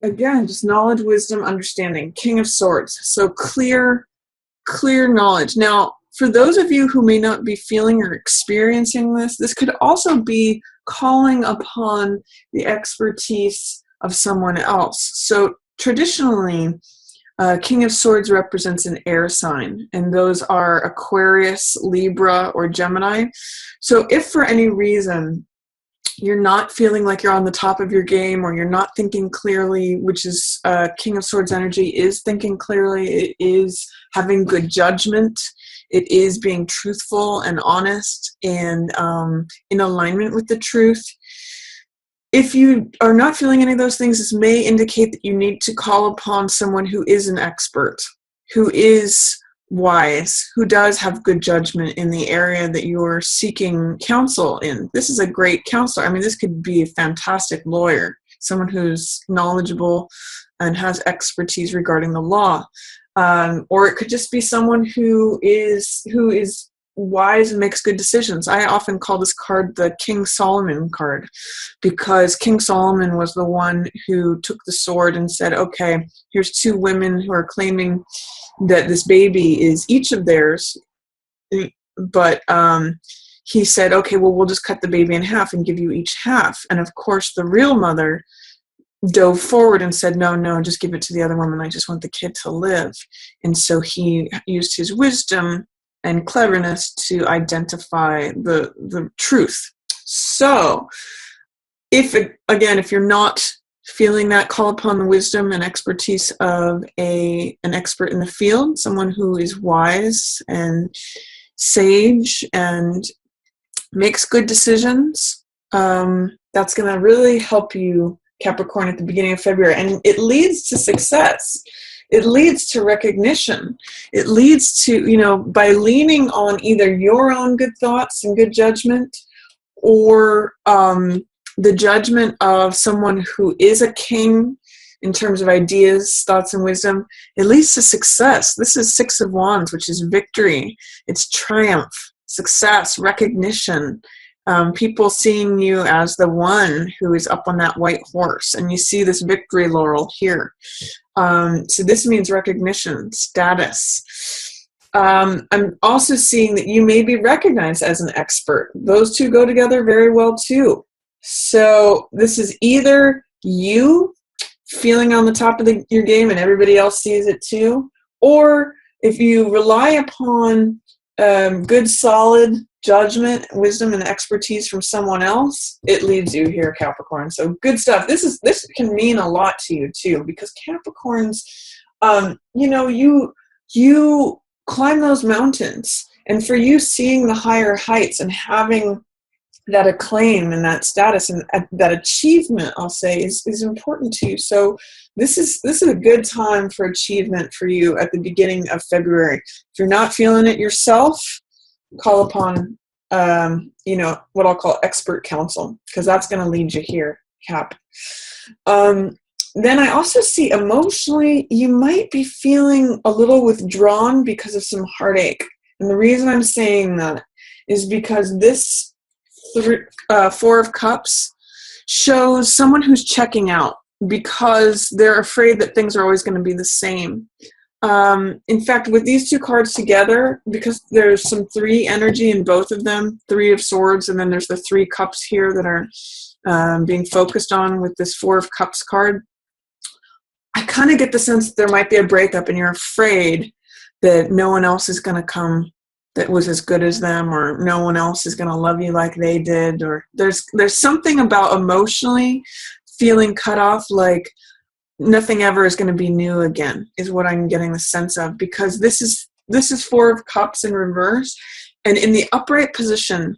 Again, just knowledge, wisdom, understanding. King of Swords. So clear knowledge. Now, for those of you who may not be feeling or experiencing this, this could also be calling upon the expertise of someone else. So traditionally, King of Swords represents an air sign, and those are Aquarius, Libra, or Gemini. So if for any reason you're not feeling like you're on the top of your game, or you're not thinking clearly, which is King of Swords energy is thinking clearly, it is having good judgment, it is being truthful and honest and in alignment with the truth. If you are not feeling any of those things, this may indicate that you need to call upon someone who is an expert, who is wise, who does have good judgment in the area that you're seeking counsel in. This is a great counselor. I mean, this could be a fantastic lawyer, someone who's knowledgeable and has expertise regarding the law. Or it could just be someone who is wise and makes good decisions. I often call this card the King Solomon card, because King Solomon was the one who took the sword and said, okay, here's two women who are claiming that this baby is each of theirs, but he said, okay, well, we'll just cut the baby in half and give you each half. And of course, the real mother dove forward and said, no, just give it to the other woman. I just want the kid to live. And so he used his wisdom and cleverness to identify the truth. So if you're not feeling that, call upon the wisdom and expertise of an expert in the field, someone who is wise and sage and makes good decisions. That's going to really help you, Capricorn, at the beginning of February. And it leads to success. It leads to recognition. It leads to, by leaning on either your own good thoughts and good judgment, or the judgment of someone who is a king in terms of ideas, thoughts, and wisdom. It leads to success. This is Six of Wands, which is victory. It's triumph, success, recognition. People seeing you as the one who is up on that white horse, and you see this victory laurel here. So this means recognition, status. I'm also seeing that you may be recognized as an expert. Those two go together very well too. So this is either you feeling on the top of your game and everybody else sees it too, or if you rely upon good, solid judgment, wisdom, and expertise from someone else, it leads you here, Capricorn. So good stuff. This can mean a lot to you too, because Capricorns, you climb those mountains, and for you, seeing the higher heights and having that acclaim and that status and that achievement, I'll say, is important to you. So this is a good time for achievement for you at the beginning of February. If you're not feeling it yourself, call upon what I'll call expert counsel, because that's going to lead you here, Cap. Then I also see emotionally you might be feeling a little withdrawn because of some heartache. And the reason I'm saying that is because this Four of Cups shows someone who's checking out because they're afraid that things are always going to be the same. In fact, with these two cards together, because there's some three energy in both of them, Three of Swords, and then there's the Three Cups here that are being focused on with this Four of Cups card, I kind of get the sense that there might be a breakup and you're afraid that no one else is going to come that was as good as them, or no one else is going to love you like they did, or there's something about emotionally feeling cut off, like nothing ever is going to be new again, is what I'm getting the sense of, because this is Four of Cups in reverse, and in the upright position,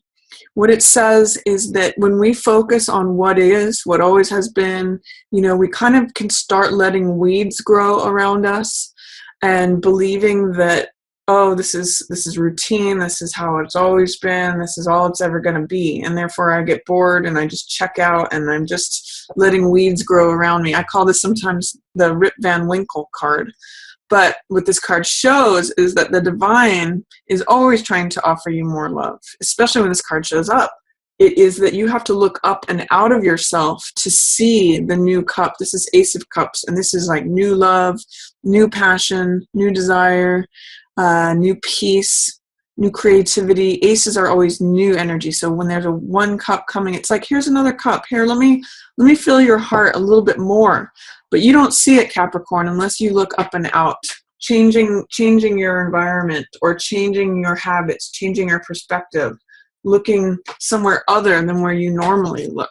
what it says is that when we focus on what is, what always has been, we kind of can start letting weeds grow around us and believing that, oh, this is routine, this is how it's always been, this is all it's ever going to be, and therefore I get bored and I just check out and I'm just letting weeds grow around me. I call this sometimes the Rip Van Winkle card. But what this card shows is that the divine is always trying to offer you more love, especially when this card shows up. it is that you have to look up and out of yourself to see the new cup. This is Ace of Cups, and this is like new love, new passion, new desire, new peace, new creativity. Aces are always new energy. So when there's a one cup coming, it's like, here's another cup. Here, let me fill your heart a little bit more. But you don't see it, Capricorn, unless you look up and out. Changing your environment, or changing your habits, changing your perspective, looking somewhere other than where you normally look.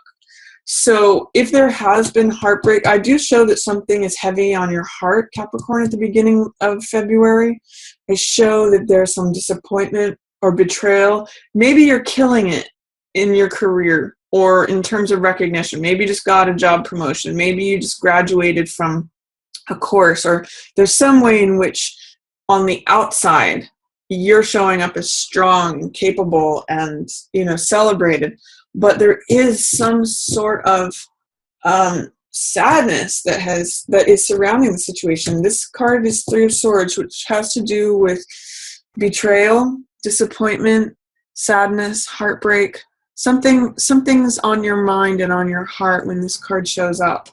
So if there has been heartbreak, I do show that something is heavy on your heart, Capricorn, at the beginning of February. I show that there's some disappointment or betrayal. Maybe you're killing it in your career or in terms of recognition. Maybe you just got a job promotion. Maybe you just graduated from a course, or there's some way in which on the outside you're showing up as strong and capable and, celebrated, but there is some sort of sadness that is surrounding the situation. This card is Three of Swords, which has to do with betrayal, disappointment, sadness, heartbreak. Something's on your mind and on your heart when this card shows up.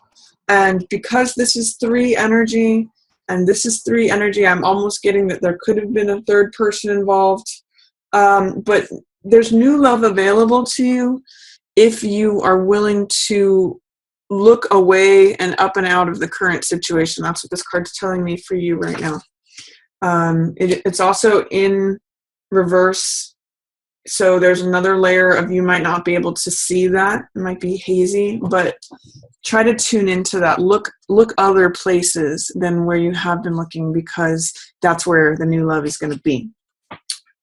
And because this is 3 energy and this is 3 energy, I'm almost getting that there could have been a third person involved. But there's new love available to you if you are willing to look away and up and out of the current situation. That's what this card's telling me for you right now. It's also in reverse. So there's another layer of, you might not be able to see that. It might be hazy, but try to tune into that. Look other places than where you have been looking, because that's where the new love is going to be.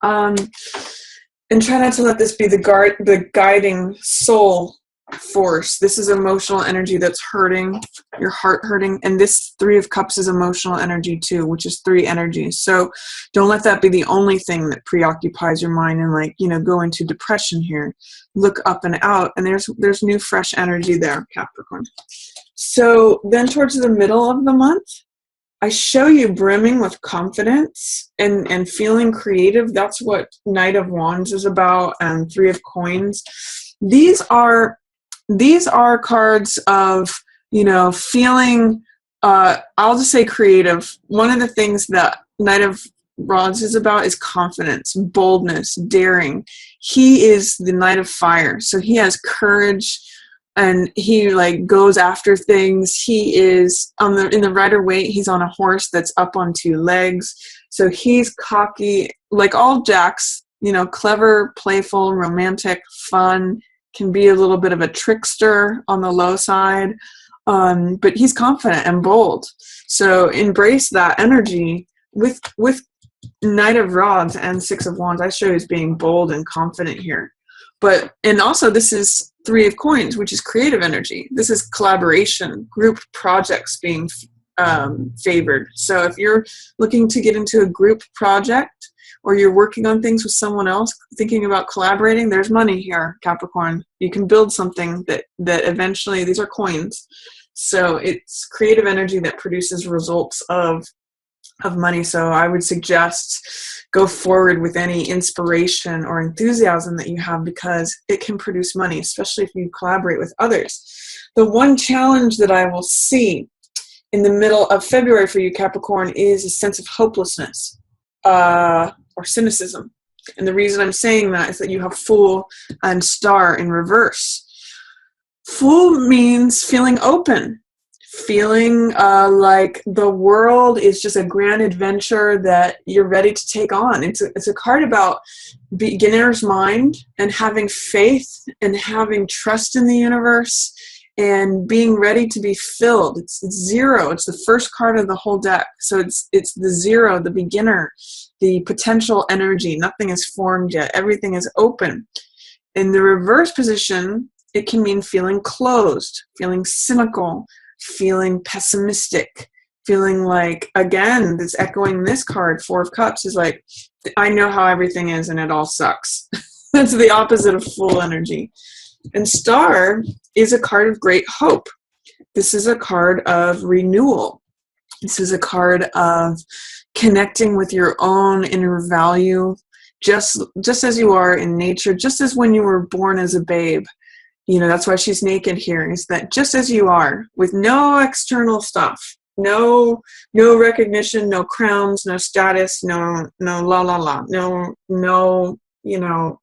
And try not to let this be the guiding soul force. This is emotional energy that's hurting, your heart hurting. And this 3 of Cups is emotional energy too, which is 3 energies. So don't let that be the only thing that preoccupies your mind and go into depression here. Look up and out, and there's new fresh energy there, Capricorn. So then towards the middle of the month, I show you brimming with confidence and feeling creative. That's what Knight of Wands is about, and 3 of Coins. These are cards of, feeling, I'll just say creative. One of the things that Knight of Wands is about is confidence, boldness, daring. He is the Knight of Fire, so he has courage, and he goes after things. He is in the Rider-Waite. He's on a horse that's up on 2 legs, so he's cocky, like all Jacks. Clever, playful, romantic, fun. Can be a little bit of a trickster on the low side, but he's confident and bold. So embrace that energy with Knight of Rods and 6 of Wands. I show you as being bold and confident here. And also this is 3 of Coins, which is creative energy. This is collaboration, group projects being favored. So if you're looking to get into a group project, or you're working on things with someone else, thinking about collaborating, there's money here, Capricorn. You can build something that eventually, these are coins. So it's creative energy that produces results of money. So I would suggest go forward with any inspiration or enthusiasm that you have, because it can produce money, especially if you collaborate with others. The one challenge that I will see in the middle of February for you, Capricorn, is a sense of hopelessness. Or cynicism. And the reason I'm saying that is that you have Fool and Star in reverse. Fool means feeling open, feeling like the world is just a grand adventure that you're ready to take on. It's a card about beginner's mind and having faith and having trust in the universe and being ready to be filled. It's 0. It's the first card of the whole deck. So it's the 0, the beginner, the potential energy. Nothing is formed yet. Everything is open. In the reverse position, it can mean feeling closed, feeling cynical, feeling pessimistic, feeling like, again, this echoing this card, 4 of Cups, is like, I know how everything is and it all sucks. That's the opposite of Fool energy. And Star is a card of great hope. This is a card of renewal. This is a card of connecting with your own inner value just as you are in nature, just as when you were born as a babe. That's why she's naked here, is that just as you are, with no external stuff, no recognition, no crowns, no status, no la la la, no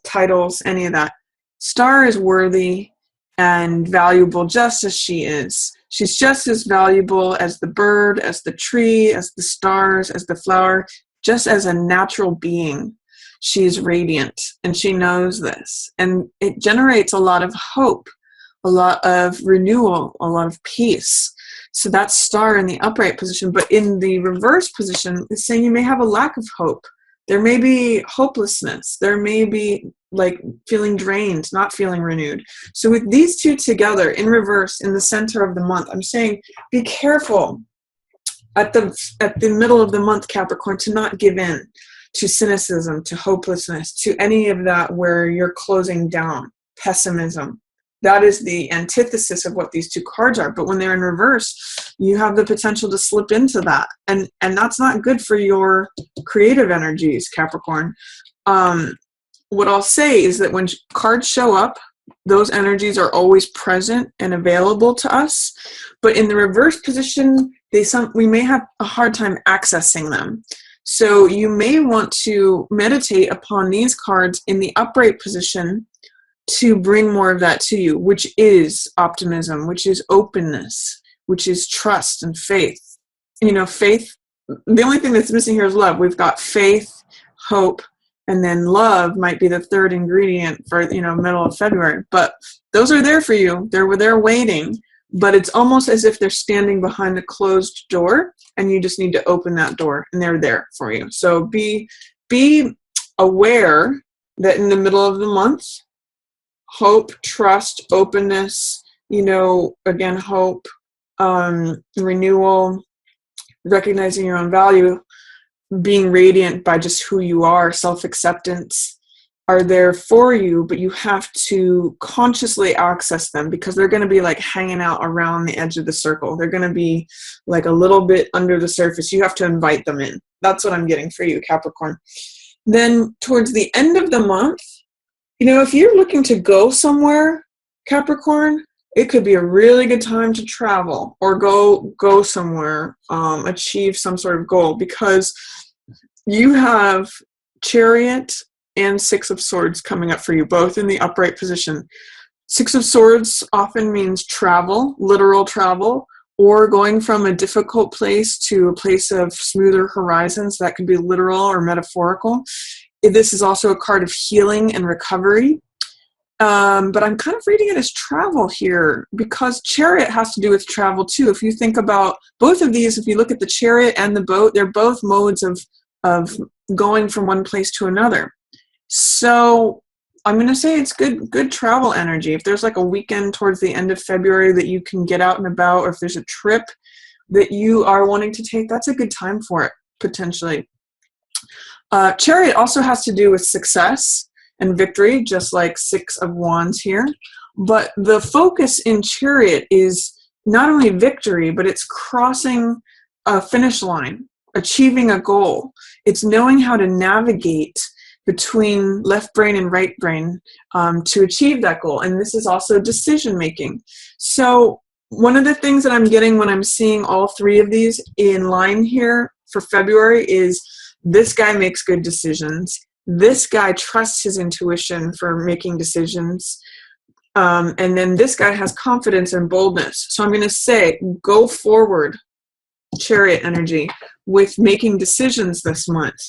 titles, any of that. Star is worthy and valuable just as she is. She's just as valuable as the bird, as the tree, as the stars, as the flower, just as a natural being. She's radiant, and she knows this. And it generates a lot of hope, a lot of renewal, a lot of peace. So that's star in the upright position. But in the reverse position, it's saying you may have a lack of hope. There may be hopelessness. There may be like feeling drained, not feeling renewed. So with these two together in reverse in the center of the month, I'm saying be careful at the middle of the month, Capricorn, to not give in to cynicism, to hopelessness, to any of that where you're closing down, pessimism. That is the antithesis of what these two cards are. But when they're in reverse, you have the potential to slip into that. And that's not good for your creative energies, Capricorn. What I'll say is that when cards show up, those energies are always present and available to us. But in the reverse position, we may have a hard time accessing them. So you may want to meditate upon these cards in the upright position to bring more of that to you, which is optimism, which is openness, which is trust and faith. Faith, the only thing that's missing here is love. We've got faith, hope, and then love might be the third ingredient for, middle of February. But those are there for you. They're waiting. But it's almost as if they're standing behind a closed door, and you just need to open that door, and they're there for you. So be aware that in the middle of the month, hope, trust, openness, again, hope, renewal, recognizing your own value, being radiant by just who you are, self-acceptance, are there for you, but you have to consciously access them because they're going to be like hanging out around the edge of the circle. They're going to be like a little bit under the surface. You have to invite them in. That's what I'm getting for you, Capricorn. Then towards the end of the month, if you're looking to go somewhere, Capricorn, it could be a really good time to travel or go somewhere, achieve some sort of goal, because you have Chariot and Six of Swords coming up for you, both in the upright position. Six of Swords often means travel, literal travel, or going from a difficult place to a place of smoother horizons. That could be literal or metaphorical. This is also a card of healing and recovery. But I'm kind of reading it as travel here because Chariot has to do with travel too. If you think about both of these, if you look at the Chariot and the boat, they're both modes of going from one place to another. So I'm going to say it's good travel energy. If there's like a weekend towards the end of February that you can get out and about, or if there's a trip that you are wanting to take, that's a good time for it, potentially. Chariot also has to do with success and victory, just like Six of Wands here. But the focus in Chariot is not only victory, but it's crossing a finish line, achieving a goal. It's knowing how to navigate between left brain and right brain to achieve that goal. And this is also decision making. So one of the things that I'm getting when I'm seeing all three of these in line here for February is this guy makes good decisions. This guy trusts his intuition for making decisions. And then this guy has confidence and boldness. So I'm going to say, go forward, Chariot energy, with making decisions this month.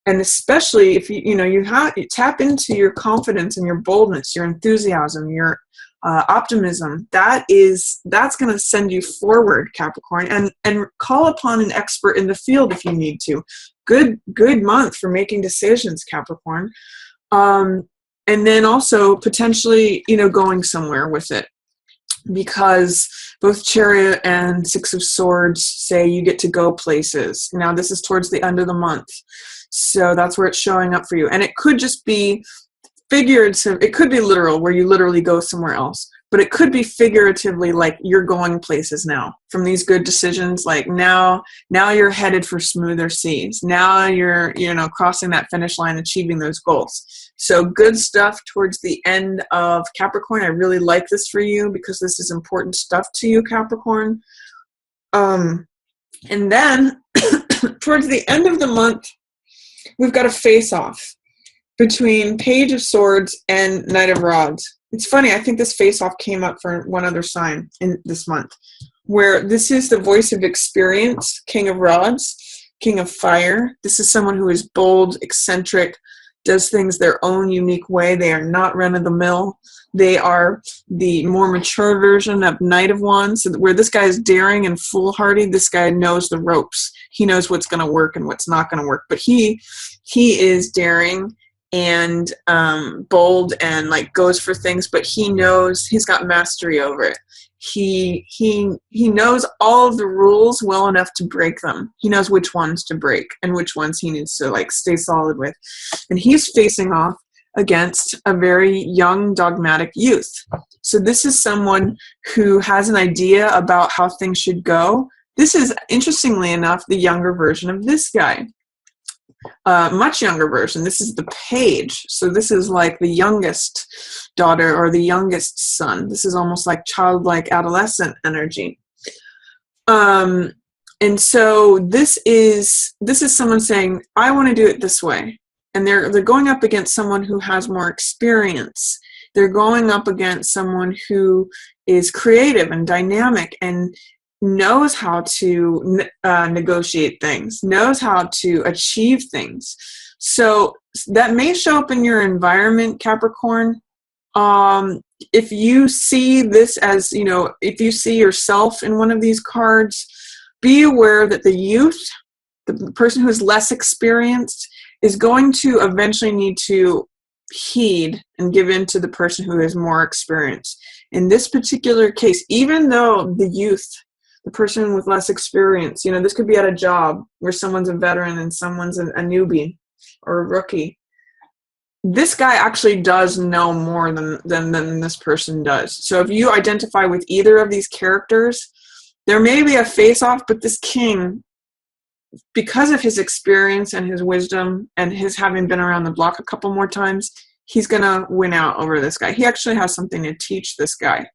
And especially if you tap into your confidence and your boldness, your enthusiasm, your optimism, that's going to send you forward, Capricorn, and call upon an expert in the field if you need to. Good month for making decisions, Capricorn. And then also potentially, going somewhere with it, because both Chariot and Six of Swords say you get to go places. Now this is towards the end of the month. So that's where it's showing up for you. And it could just be figurative. It could be literal, where you literally go somewhere else. but it could be figuratively like you're going places now from these good decisions. Like now you're headed for smoother seas. Now you're, crossing that finish line, achieving those goals. So good stuff towards the end of Capricorn. I really like this for you because this is important stuff to you, Capricorn. And then towards the end of the month, we've got a face-off between Page of Swords and Knight of Rods. It's funny, I think this face-off came up for one other sign in this month, where this is the voice of experience, King of Rods, King of Fire. This is someone who is bold, eccentric, does things their own unique way. They are not run-of-the-mill. They are the more mature version of Knight of Wands, so where this guy is daring and foolhardy. This guy knows the ropes. He knows what's going to work and what's not going to work. But he is daring and bold and like goes for things, but he knows he's got mastery over it. He knows all of the rules well enough to break them. He knows which ones to break and which ones he needs to like stay solid with. And he's facing off against a very young, dogmatic youth. So this is someone who has an idea about how things should go. This is, interestingly enough, the younger version of this guy. Much younger version. This is the Page. So this is like the youngest daughter or the youngest son. This is almost like childlike adolescent energy. And so this is someone saying, I want to do it this way. And they're going up against someone who has more experience. They're going up against someone who is creative and dynamic and knows how to negotiate things, knows how to achieve things. So that may show up in your environment, Capricorn. If you see this as, if you see yourself in one of these cards, be aware that the youth, the person who is less experienced, is going to eventually need to heed and give in to the person who is more experienced. In this particular case, even though the youth, the person with less experience, this could be at a job where someone's a veteran and someone's a newbie or a rookie. This guy actually does know more than this person does. So if you identify with either of these characters, there may be a face-off, but this king, because of his experience and his wisdom and his having been around the block a couple more times, he's going to win out over this guy. He actually has something to teach this guy.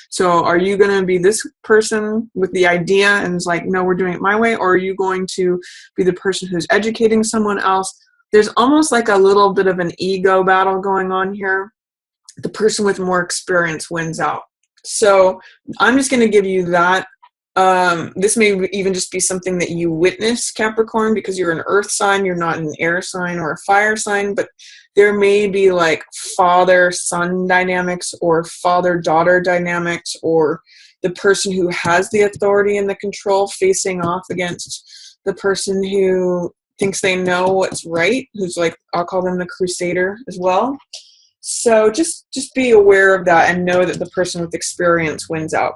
So are you going to be this person with the idea and it's like, no, we're doing it my way? Or are you going to be the person who's educating someone else? There's almost like a little bit of an ego battle going on here. The person with more experience wins out. So I'm just going to give you that. This may even just be something that you witness, Capricorn, because you're an earth sign, you're not an air sign or a fire sign, but there may be like father-son dynamics or father-daughter dynamics, or the person who has the authority and the control facing off against the person who thinks they know what's right, who's like, I'll call them the crusader as well. So just be aware of that and know that the person with experience wins out.